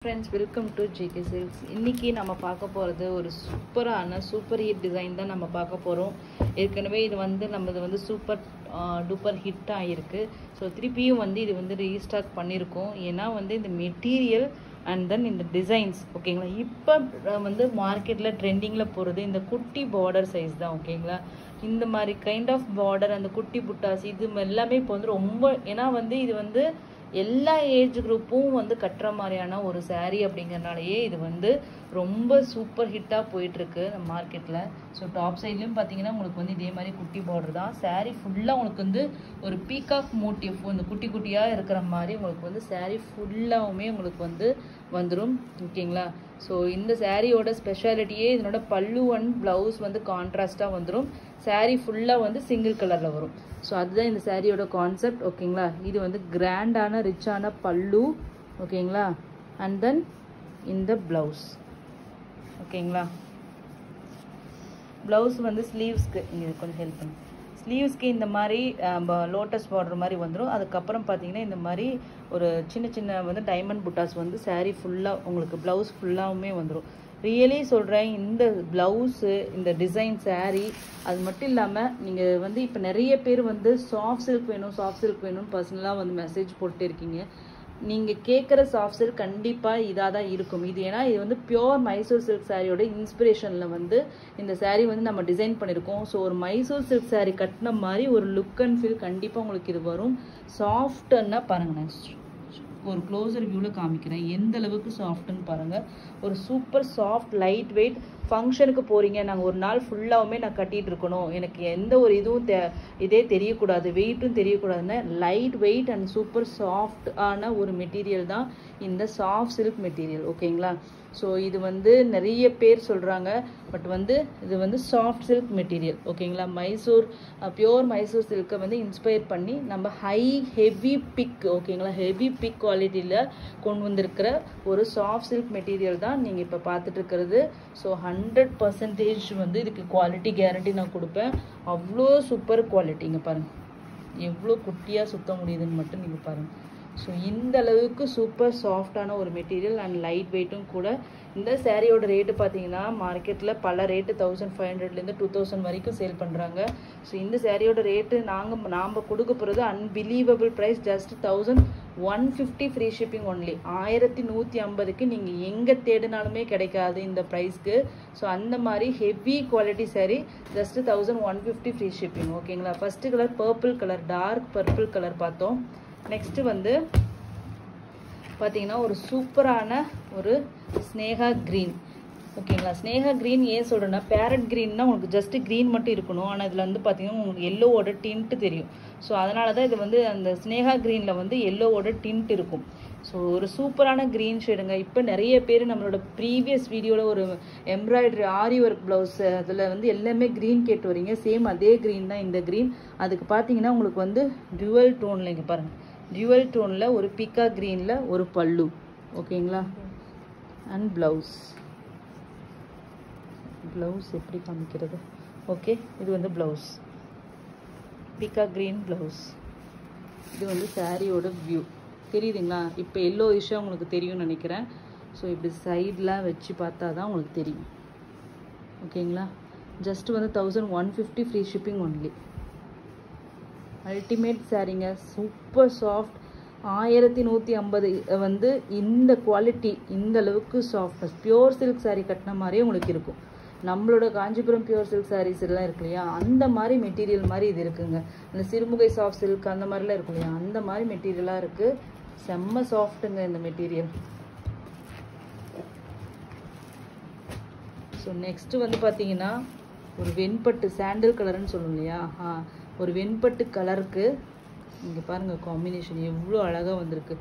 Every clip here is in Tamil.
Friends, welcome to JK silks. இன்றைக்கி நம்ம பார்க்க போகிறது ஒரு சூப்பர் ஹிட் டிசைன் தான் நம்ம பார்க்க போகிறோம். ஏற்கனவே இது வந்து சூப்பர் டூப்பர் ஹிட் ஆகிருக்கு. ஸோ திருப்பியும் இது ரீஸ்டாக் பண்ணியிருக்கோம். ஏன்னா இந்த மெட்டீரியல் அண்ட் தென் இந்த டிசைன்ஸ் ஓகேங்களா. இப்போ மார்க்கெட்டில் ட்ரெண்டிங்கில் போகிறது இந்த குட்டி பார்டர் சைஸ் தான் ஓகேங்களா. இந்த மாதிரி கைண்ட் ஆஃப் பார்டர், அந்த குட்டி புட்டாஸ், இது எல்லாமே இப்போ ரொம்ப, ஏன்னா இது எல்லா ஏஜ் குரூப்பும் கட்டுற மாதிரியான ஒரு saree அப்படிங்கிறனாலேயே இது ரொம்ப சூப்பர் ஹிட்டாக போயிட்டுருக்கு நம்ம மார்க்கெட்டில். ஸோ டாப் சைட்லேயும் பார்த்தீங்கன்னா உங்களுக்கு இதே மாதிரி குட்டி பார்டர் தான். saree ஃபுல்லாக உங்களுக்கு ஒரு பீகாக் மோட்டிவ், இந்த குட்டி குட்டியாக இருக்கிற மாதிரி உங்களுக்கு saree ஃபுல்லாகவுமே உங்களுக்கு வந்துடும் ஓகேங்களா. ஸோ இந்த சாரியோட ஸ்பெஷாலிட்டியே இதனோட பல்லு அண்ட் ப்ளவுஸ் கான்ட்ராஸ்டாக வந்துடும். saree ஃபுல்லாக சிங்கிள் கலரில் வரும். ஸோ அதுதான் இந்த சாரியோட கான்செப்ட் ஓகேங்களா. இது கிராண்டான ரிச்சான பல்லு ஓகேங்களா. அண்ட் தென் இந்த ப்ளவுஸ் ஓகேங்களா. ப்ளவுஸ் ஸ்லீவ்ஸ்க்கு இங்கே கொஞ்சம் ஹெல்ப் பண்ணும். ஸ்லீவ்ஸ்க்கு இந்த மாதிரி லோட்டஸ் பார்டர் மாதிரி வந்துடும். அதுக்கப்புறம் பார்த்தீங்கன்னா இந்த மாதிரி ஒரு சின்ன சின்ன டைமண்ட் புட்டாஸ் saree ஃபுல்லாக உங்களுக்கு ப்ளவுஸ் ஃபுல்லாகவுமே வந்துடும். ரியலி சொல்கிறேன், இந்த ப்ளவுஸு, இந்த டிசைன் saree, அது மட்டும் இல்லாமல் நீங்கள் இப்போ நிறைய பேர் சாஃப்ட் சில்க் வேணும்னு பர்சனலாக மெசேஜ் போட்டு இருக்கீங்க. நீங்கள் கேட்குற சாஃப்ட் சில்க் கண்டிப்பாக இதாக தான் இருக்கும். ஏன்னா இது பியோர் மைசூர் சில்க் சாரியோட இன்ஸ்பிரேஷனில் இந்த saree நம்ம டிசைன் பண்ணியிருக்கோம். ஸோ ஒரு மைசூர் சில்க் saree கட்டின மாதிரி ஒரு லுக் அண்ட் ஃபீல் கண்டிப்பாக உங்களுக்கு இது வரும். சாஃப்ட்டுன்னா பாருங்களேன், ஒரு க்ளோசர் வியூவில் காமிக்கிறேன் எந்த அளவுக்கு சாஃப்ட்டுன்னு பாருங்கள். ஒரு சூப்பர் சாஃப்ட் லைட் வெயிட். ஃபங்க்ஷனுக்கு போகிறீங்க, நாங்கள் ஒரு நாள் ஃபுல்லாகவுமே நான் கட்டிகிட்டு இருக்கணும், எனக்கு எந்த ஒரு இதுவும் இதே தெரியக்கூடாது, வெயிட்டும் தெரியக்கூடாதுன்னா லைட் வெயிட் அண்ட் சூப்பர் சாஃப்டான ஒரு மெட்டீரியல் தான் இந்த சாஃப்ட் சில்க் மெட்டீரியல் ஓகேங்களா. ஸோ இது நிறைய பேர் சொல்கிறாங்க, பட் இது சாஃப்ட் சில்க் மெட்டீரியல் ஓகேங்களா. பியோர் மைசூர் சில்கை இன்ஸ்பயர் பண்ணி நம்ம ஹெவி பிக் ஓகேங்களா, ஹெவி பிக் குவாலிட்டியில் கொண்டு வந்திருக்கிற ஒரு சாஃப்ட் சில்க் மெட்டீரியல் தான் நீங்கள் இப்போ பார்த்துட்டு இருக்கிறது. ஸோ 100% இதுக்கு குவாலிட்டி கேரண்டி நான் கொடுப்பேன். அவ்வளோ சூப்பர் குவாலிட்டிங்க பாருங்கள், எவ்வளோ குட்டியாக சுத்த முடியுதுன்னு மட்டும் நீங்கள் பாருங்கள். ஸோ இந்த அளவுக்கு சூப்பர் சாஃப்டான ஒரு மெட்டீரியல் அண்ட் லைட் வெயிட்டும் கூட. இந்த சாரியோட ரேட்டு பார்த்தீங்கன்னா மார்க்கெட்டில் பல ரேட்டு 1500லேருந்து 2000 வரைக்கும் சேல் பண்ணுறாங்க. ஸோ இந்த சாரியோட ரேட்டு நாம் கொடுக்க போகிறது unbelievable price, just 1150 free shipping only. 1150க்கு நீங்கள் எங்கே தேடினாலுமே கிடைக்காது இந்த ப்ரைஸ்க்கு. ஸோ அந்த மாதிரி heavy quality saree, just 1150 free shipping ஓகேங்களா. First colour purple colour, dark purple colour பார்த்தோம். நெக்ஸ்ட்டு பார்த்தீங்கன்னா ஒரு சூப்பரான ஒரு ஸ்னேகா க்ரீன் ஓகேங்களா. ஸ்னேகா க்ரீன் ஏன் சொல்கிறேன்னா, பேரட் க்ரீன்னா உங்களுக்கு ஜஸ்ட் க்ரீன் மட்டும் இருக்கணும், ஆனால் இதில் பார்த்தீங்கன்னா உங்களுக்கு எல்லோவோட டின்ட்டு தெரியும். ஸோ அதனால தான் இது அந்த ஸ்னேகா க்ரீனில் எல்லோவோட டின்ட் இருக்கும். ஸோ ஒரு சூப்பரான க்ரீன் ஷேடுங்க. இப்போ நிறைய பேர் நம்மளோட ப்ரீவியஸ் வீடியோவில் ஒரு எம்ப்ராய்டரி ஆரி ஒர்க் ப்ளவுஸ் அதில் எல்லாமே க்ரீன் கேட்டு வரீங்க. சேம் அதே க்ரீன் தான் இந்த க்ரீன். அதுக்கு பார்த்தீங்கன்னா உங்களுக்கு டுவல் டோனில் இங்கே பாருங்கள், டுவல் டோனில் ஒரு பீக்கா க்ரீனில் ஒரு பல்லு ஓகேங்களா. அண்ட் ப்ளவுஸ் எப்படி காமிக்கிறது, ஓகே. இது ப்ளவுஸ் பீக்கா க்ரீன் ப்ளவுஸ். இது சாரியோட வியூ தெரியுதுங்களா. இப்போ எல்லோ இஷ்ஷாக உங்களுக்கு தெரியும்னு நினைக்கிறேன். ஸோ இப்படி சைட்லாம் வச்சு பார்த்தா தான் உங்களுக்கு தெரியும் ஓகேங்களா. Just 1150 free shipping only. Ultimate சாரீங்க, சூப்பர் சாஃப்ட். 1150 இந்த குவாலிட்டி, இந்த அளவுக்கு சாஃப்ட்னஸ், பியோர் சில்க் சாரீ கட்டின மாதிரியே உங்களுக்கு இருக்கும். நம்மளோட காஞ்சிபுரம் பியோர் சில்க் சாரீஸ் எல்லாம் இருக்கு இல்லையா, அந்த மாதிரி மெட்டீரியல் மாதிரி இது இருக்குங்க. இந்த சிறுமுகை சாஃப்ட் சில்க் அந்த மாதிரிலாம் இருக்கும் இல்லையா, அந்த மாதிரி மெட்டீரியலாக இருக்குது. செம்ம சாஃப்ட்டுங்க இந்த மெட்டீரியல். ஸோ நெக்ஸ்ட்டு பார்த்தீங்கன்னா ஒரு வெண்பட்டு சாண்டில் கலர்னு சொல்லும் இல்லையா, ஒரு வெண்பட்டு கலருக்கு இங்கே பாருங்கள் காம்பினேஷன் எவ்வளோ அழகாக வந்திருக்கு.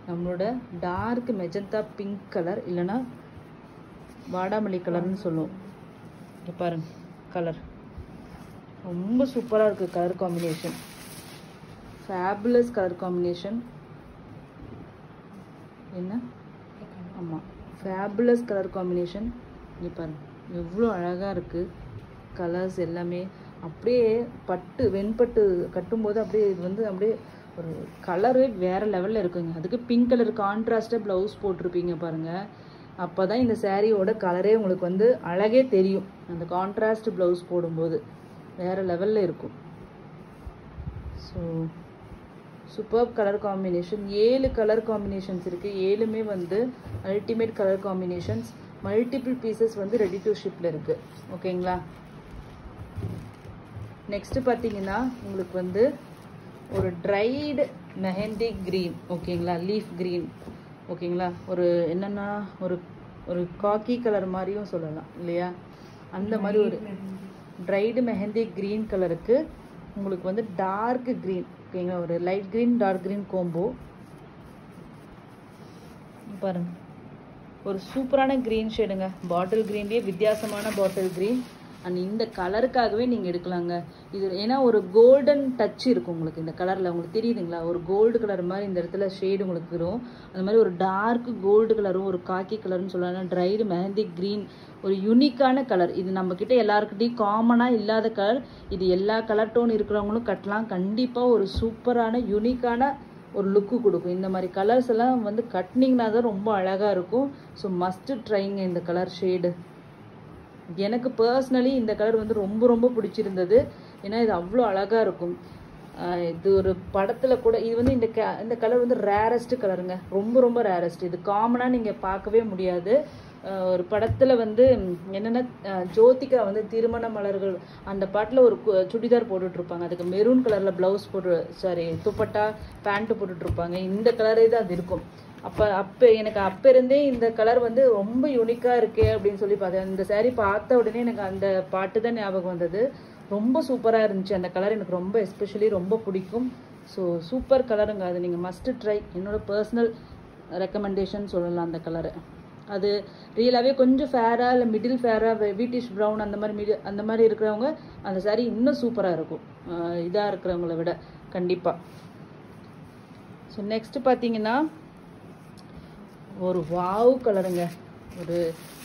நம்மளோட டார்க் மெஜந்தா பிங்க் கலர், இல்லைன்னா வாடாமல்லி கலர்னு சொல்லுவோம். இங்கே பாருங்கள் கலர் ரொம்ப சூப்பராக இருக்குது. Colour combination fabulous colour combination. என்ன ஆமாம், ஃபேபுலஸ் கலர் காம்பினேஷன். இங்கே பாருங்கள் எவ்வளோ அழகாக இருக்குது கலர்ஸ் எல்லாமே. அப்படியே பட்டு வெண்பட்டு கட்டும்போது அப்படியே இது அப்படியே ஒரு கலரு வேறு லெவலில் இருக்குங்க. அதுக்கு பிங்க் கலர் கான்ட்ராஸ்டாக ப்ளவுஸ் போட்டிருப்பீங்க பாருங்கள். அப்போ தான் இந்த சாரியோட கலரே உங்களுக்கு வந்து அழகே தெரியும். அந்த கான்ட்ராஸ்ட் ப்ளவுஸ் போடும்போது வேறு லெவலில் இருக்கும். So super colour combination. 7 colour combinations இருக்குது. 7மே வந்து ultimate colour combinations. Multiple pieces வந்து ரெடி டு ஷிப்பில் இருக்குது. ஓகேங்களா. நெக்ஸ்ட்டு பார்த்தீங்கன்னா உங்களுக்கு வந்து ஒரு ட்ரைடு மெஹந்தி க்ரீன். ஓகேங்களா, லீஃப் க்ரீன். ஓகேங்களா, ஒரு என்னென்னா ஒரு காக்கி கலர் மாதிரியும் சொல்லலாம் இல்லையா, அந்த மாதிரி ஒரு ட்ரைடு மெஹந்தி க்ரீன் கலருக்கு உங்களுக்கு வந்து டார்க் க்ரீன். ஓகேங்களா, ஒரு light green dark green combo பாருங்க. ஒரு சூப்பரான க்ரீன் ஷேடுங்க. பாட்டில் க்ரீன்லேயே வித்தியாசமான பாட்டில் க்ரீன். அண்ட் இந்த கலருக்காகவே நீங்கள் எடுக்கலாங்க. இது ஏன்னா ஒரு கோல்டன் டச் இருக்கும் உங்களுக்கு இந்த கலரில். உங்களுக்கு தெரியுதுங்களா, ஒரு கோல்டு கலர் மாதிரி இந்த இடத்துல ஷேடு உங்களுக்கு வரும். அந்த மாதிரி ஒரு டார்க் கோல்டு கலரும் ஒரு காக்கி கலர்னு சொல்லலாம். ட்ரைடு மெஹந்தி க்ரீன் ஒரு யூனிக்கான கலர். இது நம்மக்கிட்ட எல்லாருக்கிட்டையும் காமனாக இல்லாத கலர். இது எல்லா கலர் டோன் இருக்கிறவங்களும் கட்டலாம். கண்டிப்பாக ஒரு சூப்பரான யூனிக்கான ஒரு லுக்கு கொடுக்கும். இந்த மாதிரி கலர்ஸ் எல்லாம் வந்து கட்டினீங்கன்னா தான் ரொம்ப அழகாக இருக்கும். ஸோ மஸ்ட்டு ட்ரைங்க இந்த கலர் ஷேடு. எனக்கு பர்சனலி இந்த கலர் வந்து ரொம்ப ரொம்ப பிடிச்சிருந்தது. ஏன்னா இது அவ்வளோ அழகாக இருக்கும். இது ஒரு படத்தில் கூட இது வந்து இந்த கலர் வந்து ரேரஸ்ட் கலருங்க. ரொம்ப ரொம்ப ரேரஸ்ட். இது காமனாக நீங்கள் பார்க்கவே முடியாது. ஒரு படத்தில் வந்து என்னென்னா ஜோதிகா வந்து திருமண மலர்கள் அந்த பாட்டில் ஒரு சுடிதார் போட்டுட்ருப்பாங்க. அதுக்கு மெரூன் கலரில் ப்ளவுஸ் துப்பட்டா பேண்ட்டு போட்டுட்ருப்பாங்க. இந்த கலரே தான் அது இருக்கும். அப்போ எனக்கு இருந்தே இந்த கலர் வந்து ரொம்ப யூனிக்காக இருக்கே அப்படின்னு சொல்லி பார்த்தேன். இந்த சாரீ பார்த்த உடனே எனக்கு அந்த பாட்டு தான் ஞாபகம் வந்தது. ரொம்ப சூப்பராக இருந்துச்சு அந்த கலர். எனக்கு ரொம்ப எஸ்பெஷலி ரொம்ப பிடிக்கும். ஸோ சூப்பர் கலருங்க. அது நீங்கள் மஸ்ட்டு ட்ரை. என்னோடய பர்சனல் ரெக்கமெண்டேஷன் சொல்லலாம் அந்த கலரை. அது ரியலாகவே கொஞ்சம் ஃபேராக இல்லை மிடில் ஃபேராக வீட்டிஷ் ப்ரௌன் அந்த மாதிரி இருக்கிறவங்க அந்த சாரீ இன்னும் சூப்பராக இருக்கும் இதாக இருக்கிறவங்கள விட கண்டிப்பாக. ஸோ நெக்ஸ்ட்டு பார்த்தீங்கன்னா ஒரு வாவ் கலருங்க. ஒரு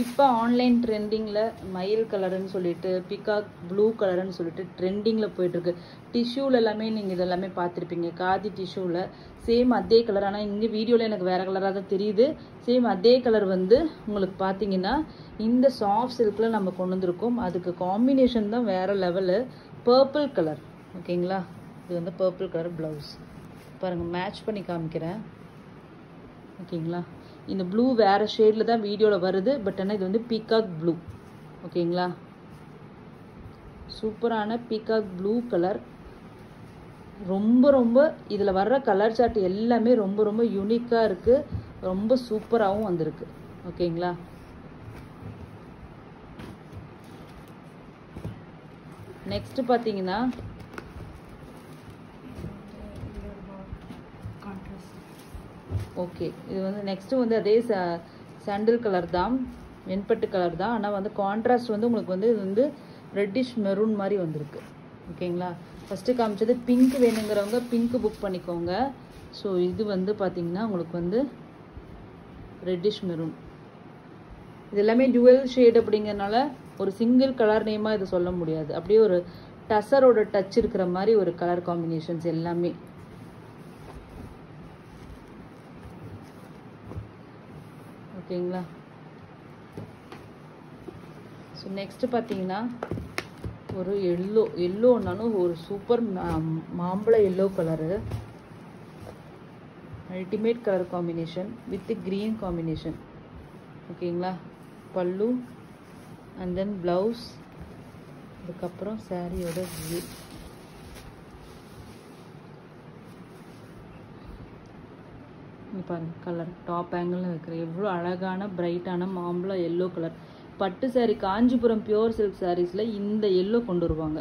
இப்போ ஆன்லைன் ட்ரெண்டிங்கில் மயில் கலருன்னு சொல்லிட்டு பிகாக் ப்ளூ கலருன்னு சொல்லிட்டு ட்ரெண்டிங்கில் போயிட்டுருக்கு. டிஷ்யூவில் எல்லாமே நீங்கள் இதெல்லாமே பார்த்துருப்பீங்க. காதி டிஷ்யூவில் சேம் அதே கலர். ஆனால் இங்கே வீடியோவில் எனக்கு வேறு கலராக தான் தெரியுது. சேம் அதே கலர் வந்து உங்களுக்கு பார்த்தீங்கன்னா இந்த சாஃப்ட் சில்கில் நம்ம கொண்டு வந்திருக்கோம். அதுக்கு காம்பினேஷன் தான் வேறு லெவலு. Purple colour. ஓகேங்களா, இது வந்து பர்பிள் கலர் ப்ளவுஸ் பாருங்கள். மேட்ச் பண்ணி காமிக்கிறேன். ஓகேங்களா, இந்த ப்ளூ வேறு ஷேடில் தான் வீடியோவில் வருது. பட் ஆனால் இது வந்து பீகாக் ப்ளூ. ஓகேங்களா, சூப்பரான பீகாக் ப்ளூ கலர். ரொம்ப ரொம்ப இதில் வர்ற கலர் சார்ட் எல்லாமே ரொம்ப ரொம்ப யூனிக்காக இருக்குது. ரொம்ப சூப்பராகவும் வந்திருக்கு. ஓகேங்களா, நெக்ஸ்ட்டு பார்த்தீங்கன்னா ஓகே, இது வந்து நெக்ஸ்ட்டு வந்து அதே சாண்டில் கலர் தான், வெண்பட்டு கலர் தான். ஆனால் வந்து கான்ட்ராஸ்ட் வந்து உங்களுக்கு வந்து இது வந்து ரெட்டிஷ் மெரூன் மாதிரி வந்திருக்கு. ஓகேங்களா, ஃபஸ்ட்டு காமிச்சது பிங்க் வேணுங்கிறவங்க பிங்க் புக் பண்ணிக்கோங்க. ஸோ இது வந்து பார்த்திங்கன்னா உங்களுக்கு வந்து ரெட்டிஷ் மெரூன். இது எல்லாமே டுவெல் ஷேட் அப்படிங்கிறனால ஒரு சிங்கிள் கலர் நேமாக இது சொல்ல முடியாது. அப்படியே ஒரு டசரோட டச் இருக்கிற மாதிரி ஒரு கலர் காம்பினேஷன்ஸ் எல்லாமே. ஓகேங்களா, ஸோ நெக்ஸ்ட்டு பார்த்தீங்கன்னா ஒரு எல்லோனாலும் ஒரு சூப்பர் மாம்பழ yellow colour. Ultimate colour combination with green combination. ஓகேங்களா, பல்லு அண்ட் தென் ப்ளவுஸ், அதுக்கப்புறம் சாரியோட வியூ. பாருங்க கலர் டாப் ஆங்கிளில் வைக்கிற எவ்வளோ அழகான பிரைட்டான மாம்பழ எல்லோ கலர். பட்டு சாரீ காஞ்சிபுரம் பியோர் சில்க் சாரீஸில் இந்த எல்லோ கொண்டு வருவாங்க.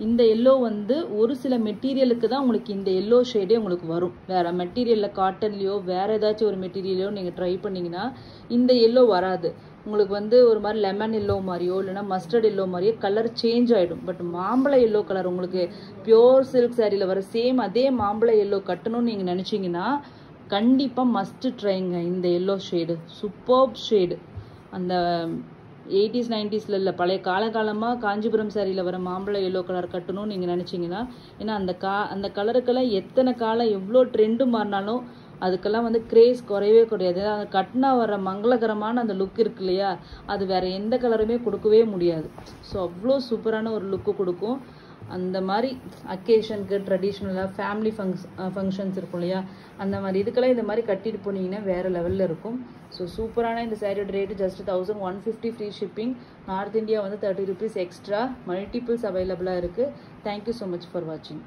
இந்த எல்லோ வந்து ஒரு சில மெட்டீரியலுக்கு தான் உங்களுக்கு இந்த எல்லோ ஷேடே உங்களுக்கு வரும். வேறு மெட்டீரியலில் காட்டன்லேயோ வேறு ஏதாச்சும் ஒரு மெட்டீரியலையோ நீங்கள் ட்ரை பண்ணிங்கன்னா இந்த எல்லோ வராது. உங்களுக்கு வந்து ஒரு மாதிரி லெமன் எல்லோ மாதிரியோ இல்லைனா மஸ்டர்ட் எல்லோ மாதிரியோ கலர் சேஞ்ச் ஆகிடும். பட் மாம்பழ எல்லோ கலர் உங்களுக்கு பியோர் சில்க் சாரியில் வர சேம் அதே மாம்பழ எல்லோ கட்டணும்னு நீங்கள் நினச்சிங்கன்னா கண்டிப்பாக மஸ்ட்டு ட்ரைங்க இந்த எல்லோ ஷேடு. Superb shade. அந்த 80s 90ஸ்ல இல்லை, பழைய காலகாலமாக காஞ்சிபுரம் சாரியில் வர மாம்பழம் எல்லோ கலர் கட்டணும்னு நீங்கள் நினச்சிங்கன்னா, ஏன்னா அந்த கலருக்கெல்லாம் எத்தனை காலம் எவ்வளோ ட்ரெண்டு மாறினாலும் அதுக்கெல்லாம் வந்து கிரேஸ் குறையவே குறையாது. அந்த கட்டினா வர மங்களகரமான அந்த லுக் இருக்கு இல்லையா, அது வேறு எந்த கலருமே கொடுக்கவே முடியாது. ஸோ அவ்வளோ சூப்பரான ஒரு லுக்கு கொடுக்கும். அந்த மாதிரி அக்கேஷனுக்கு ட்ரெடிஷ்னலாக ஃபேமிலி ஃபங்க்ஷன்ஸ் இருக்கும் இல்லையா, அந்த மாதிரி இதுக்கெல்லாம் இந்த மாதிரி கட்டிட்டு போனீங்கன்னா வேறு லெவலில் இருக்கும். ஸோ சூப்பரான இந்த சாரியோட rate just 1150 free shipping. North India வந்து 30 rupees எக்ஸ்ட்ரா. மல்டிபிள்ஸ் அவைலபிளாக இருக்குது. தேங்க்யூ ஸோ மச் ஃபார் வாட்சிங்.